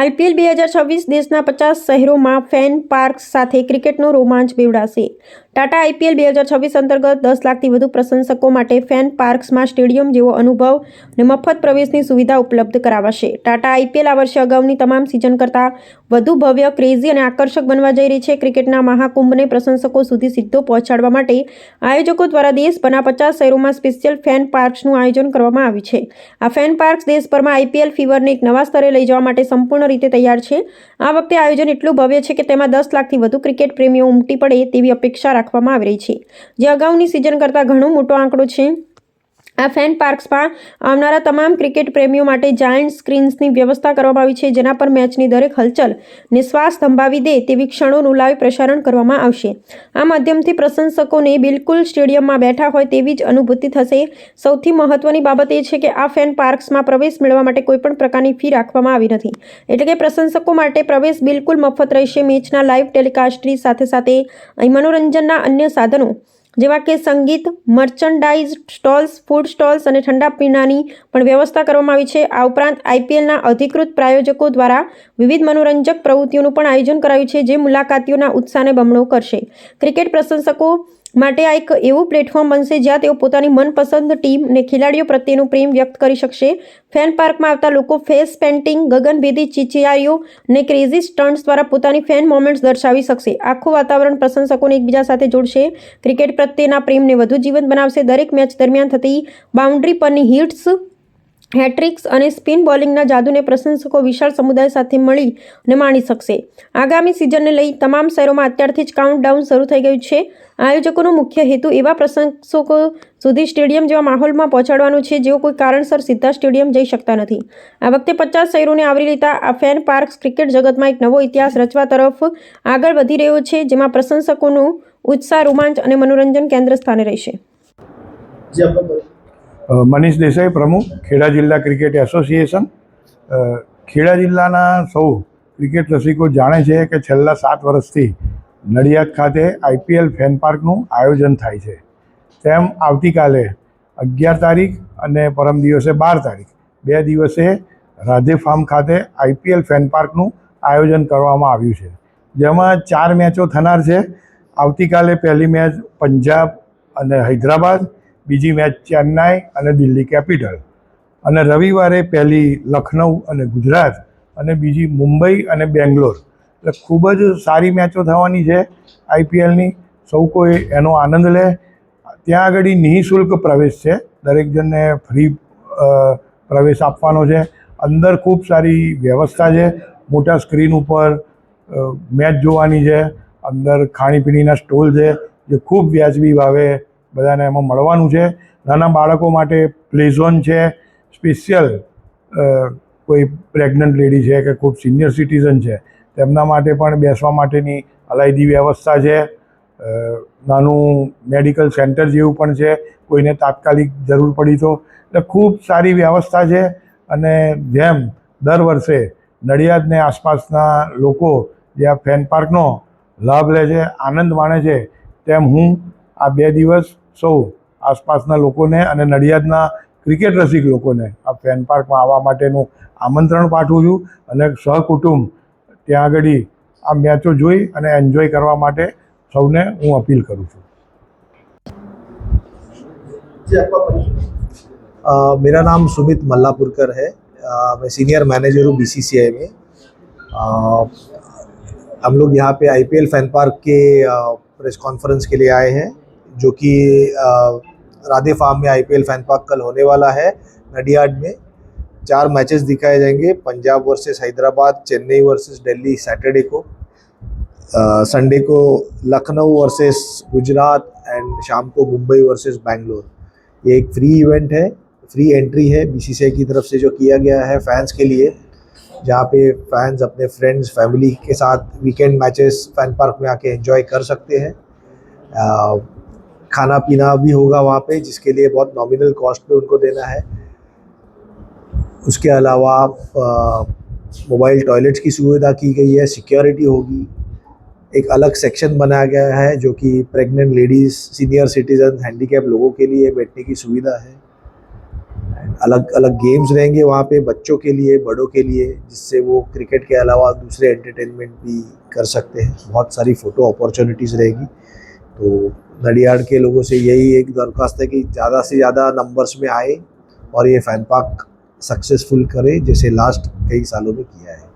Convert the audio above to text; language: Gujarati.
આઈપીએલ 2026 દેશના 50 શહેરોમાં ફેન પાર્ક્સ સાથે ક્રિકેટનો રોમાંચ બેવડાશે. ટાટા આઈપીએલ 2026 અંતર્ગત 10 લાખથી વધુ પ્રશંસકો માટે ફેન પાર્ક્સમાં સ્ટેડિયમ જેવો અનુભવ અને મફત પ્રવેશની સુવિધા ઉપલબ્ધ કરાવશે. ટાટા આઈપીએલ આ વર્ષે અગાઉની તમામ સિઝન કરતાં વધુ ભવ્ય, ક્રેઝી અને આકર્ષક બનવા જઈ રહી છે. ક્રિકેટના મહાકુંભને પ્રશંસકો સુધી સીધો પહોંચાડવા માટે આયોજકો દ્વારા દેશભરના 50 શહેરોમાં સ્પેશિયલ ફેન પાર્ક્સનું આયોજન કરવામાં આવ્યું છે. આ ફેન પાર્ક્સ દેશભરમાં આઈપીએલ ફીવરને એક નવા સ્તરે લઈ જવા માટે સંપૂર્ણ રીતે તૈયાર છે. આ વખતે આયોજન એટલું ભવ્ય છે કે તેમાં 10 લાખથી વધુ ક્રિકેટ પ્રેમીઓ ઉમટી પડે તેવી અપેક્ષા રાખવામાં આવી રહી છે, જે અગાઉની સિઝન કરતાં ઘણો મોટો આંકડો છે. આ ફેન પાર્ક્સમાં આવનારા તમામ ક્રિકેટ પ્રેમીઓ માટે જાયન્ટ સ્ક્રીન્સની વ્યવસ્થા કરવામાં આવી છે, જેના પર મેચની દરેક હલચલ ને શ્વાસ થંભાવી દે તેવી ક્ષણોનું લાઈવ પ્રસારણ કરવામાં આવશે. આ માધ્યમથી પ્રશંસકોને બિલકુલ સ્ટેડિયમમાં બેઠા હોય તેવી જ અનુભૂતિ થશે. સૌથી મહત્વની બાબત એ છે કે આ ફેન પાર્ક્સમાં પ્રવેશ મેળવવા માટે કોઈપણ પ્રકારની ફી રાખવામાં આવી નથી, એટલે કે પ્રશંસકો માટે પ્રવેશ બિલકુલ મફત રહેશે. મેચના લાઈવ ટેલિકાસ્ટની સાથે સાથે અહીં મનોરંજનના અન્ય સાધનો જેવા કે સંગીત, મર્ચન્ડાઇઝ સ્ટોલ્સ, ફૂડ સ્ટોલ્સ અને ઠંડા પીણાની પણ વ્યવસ્થા કરવામાં આવી છે. આ ઉપરાંત આઈપીએલના અધિકૃત પ્રાયોજકો દ્વારા વિવિધ મનોરંજક પ્રવૃત્તિઓનું પણ આયોજન કરાયું છે, જે મુલાકાતીઓના ઉત્સાહને બમણો કરશે. ક્રિકેટ પ્રશંસકો માટે આ એક એવું પ્લેટફોર્મ બનશે જ્યાં તેઓ પોતાની મનપસંદ ટીમ અને ખેલાડીઓ પ્રત્યેનું પ્રેમ વ્યક્ત કરી શકશે. ફેન પાર્કમાં આવતા લોકો ફેસ પેઇન્ટિંગ, ગગનભેદી ચિચિયારીઓ અને ક્રેઝી સ્ટન્ટ્સ દ્વારા પોતાની ફેન મોમેન્ટ્સ દર્શાવી શકશે. આખું વાતાવરણ પ્રશંસકોને એકબીજા સાથે જોડશે, ક્રિકેટ પ્રત્યેના પ્રેમને વધુ જીવંત બનાવશે. દરેક મેચ દરમિયાન થતી બાઉન્ડ્રી પરની હિટ્સ, હેટ્રિક્સ અને સ્પિન બોલિંગના જાદુને પ્રશંસકો વિશાળ સમુદાય સાથે મળીને માણી શકશે. આગામી સિઝનને લઈ તમામ શહેરોમાં અત્યારથી જ કાઉન્ટડાઉન શરૂ થઈ ગયું છે. આયોજકોનો મુખ્ય હેતુ એવા પ્રશંસકો સુધી સ્ટેડિયમ જેવા માહોલમાં પહોંચાડવાનો છે જેઓ કોઈ કારણસર સીધા સ્ટેડિયમ જઈ શકતા નથી. આ વખતે 50 શહેરોને આવરી લેતા આ ફેન પાર્ક્સ ક્રિકેટ જગતમાં એક નવો ઇતિહાસ રચવા તરફ આગળ વધી રહ્યો છે, જેમાં પ્રશંસકોનું ઉત્સાહ, રોમાંચ અને મનોરંજન કેન્દ્ર સ્થાને રહેશે. મનીષ દેસાઈ, પ્રમુખ, ખેડા જિલ્લા ક્રિકેટ એસોસિએશન. ખેડા જિલ્લાના સૌ ક્રિકેટ રસિકો જાણે છે કે છેલ્લા 7 વર્ષથી નડિયાદ ખાતે આઈપીએલ ફેન પાર્કનું આયોજન થાય છે. તેમ આવતીકાલે 11 તારીખ અને પરમ દિવસે 12 તારીખ 2 દિવસે રાધે ફાર્મ ખાતે આઈપીએલ ફેન પાર્કનું આયોજન કરવામાં આવ્યું છે, જેમાં 4 મેચો થનાર છે. આવતીકાલે પહેલી મેચ પંજાબ અને હૈદરાબાદ, બીજી મેચ ચેન્નાઈ અને દિલ્હી કેપિટલ, અને રવિવારે પહેલી લખનઉ અને ગુજરાત અને બીજી મુંબઈ અને બેંગ્લોર. એટલે ખૂબ જ સારી મેચો થવાની છે આઈપીએલની. સૌ કોઈ એનો આનંદ લે. ત્યાં આગળ નિઃશુલ્ક પ્રવેશ છે, દરેક જણને ફ્રી પ્રવેશ આપવાનો છે. અંદર ખૂબ સારી વ્યવસ્થા છે, મોટા સ્ક્રીન ઉપર મેચ જોવાની છે. અંદર ખાણીપીણીના સ્ટોલ છે જે ખૂબ વ્યાજબી ભાવે બધાને એમાં મળવાનું છે. નાના બાળકો માટે પ્લે ઝોન છે, સ્પેશિયલ કોઈ પ્રેગ્નન્ટ લેડી છે કે ખૂબ સિનિયર સિટીઝન છે તેમના માટે પણ બેસવા માટેની અલાયદી વ્યવસ્થા છે. નાનું મેડિકલ સેન્ટર જેવું પણ છે, કોઈને તાત્કાલિક જરૂર પડી તો. એટલે ખૂબ સારી વ્યવસ્થા છે. અને જેમ દર વર્ષે નડિયાદને આસપાસના લોકો જે આ ફેન પાર્કનો લાભ લે છે, આનંદ માણે છે, તેમ હું આ 2 દિવસ સૌ આસપાસના લોકોને અને નડિયાદના ક્રિકેટ રસિક લોકોને આ ફેન પાર્કમાં આવવા માટેનું આમંત્રણ પાઠવું છું. અને સહકુટુંબ ત્યાં આગળ આ મેચો જોઈ અને એન્જોય કરવા માટે સૌને હું અપીલ કરું છું. मेरा नाम सुमित मल्लापुरकर है. मैं सीनियर मैनेजर हूँ बीसीसीआई में. हम लोग यहाँ पे आईपीएल फैन पार्क के प्रेस कॉन्फ्रेंस के लिए आए हैं, जो कि राधे फार्म में आईपीएल फैन पार्क कल होने वाला है. नडियाड में 4 मैचेस दिखाए जाएंगे. Punjab versus Hyderabad, Chennai versus Delhi Saturday को, संडे को लखनऊ वर्सेस गुजरात एंड शाम को मुंबई वर्सेस बैंगलोर. ये एक फ्री इवेंट है, फ्री एंट्री है बीसीसीआई की तरफ से जो किया गया है फैंस के लिए, जहाँ पे फैंस अपने फ्रेंड्स, फैमिली के साथ वीकेंड मैचेस फैन पार्क में आके एंजॉय कर सकते हैं. खाना पीना भी होगा वहाँ पे, जिसके लिए बहुत नॉमिनल कॉस्ट पे उनको देना है. उसके अलावा मोबाइल टॉयलेट्स की सुविधा की गई है, सिक्योरिटी होगी. एक अलग सेक्शन बनाया गया है जो कि pregnant ladies, senior citizen, handicap लोगों के लिए बैठने की सुविधा है. अलग अलग गेम्स रहेंगे वहाँ पे बच्चों के लिए, बड़ों के लिए, जिससे वो क्रिकेट के अलावा दूसरे एंटरटेनमेंट भी कर सकते हैं। बहुत सारी फ़ोटो अपॉर्चुनिटीज़ रहेगी। तो नडियाड के लोगों से यही एक दरख्वास्त है कि ज़्यादा से ज़्यादा नंबर्स में आए और ये फैन पार्क सक्सेसफुल करे, जैसे लास्ट कई सालों में किया है।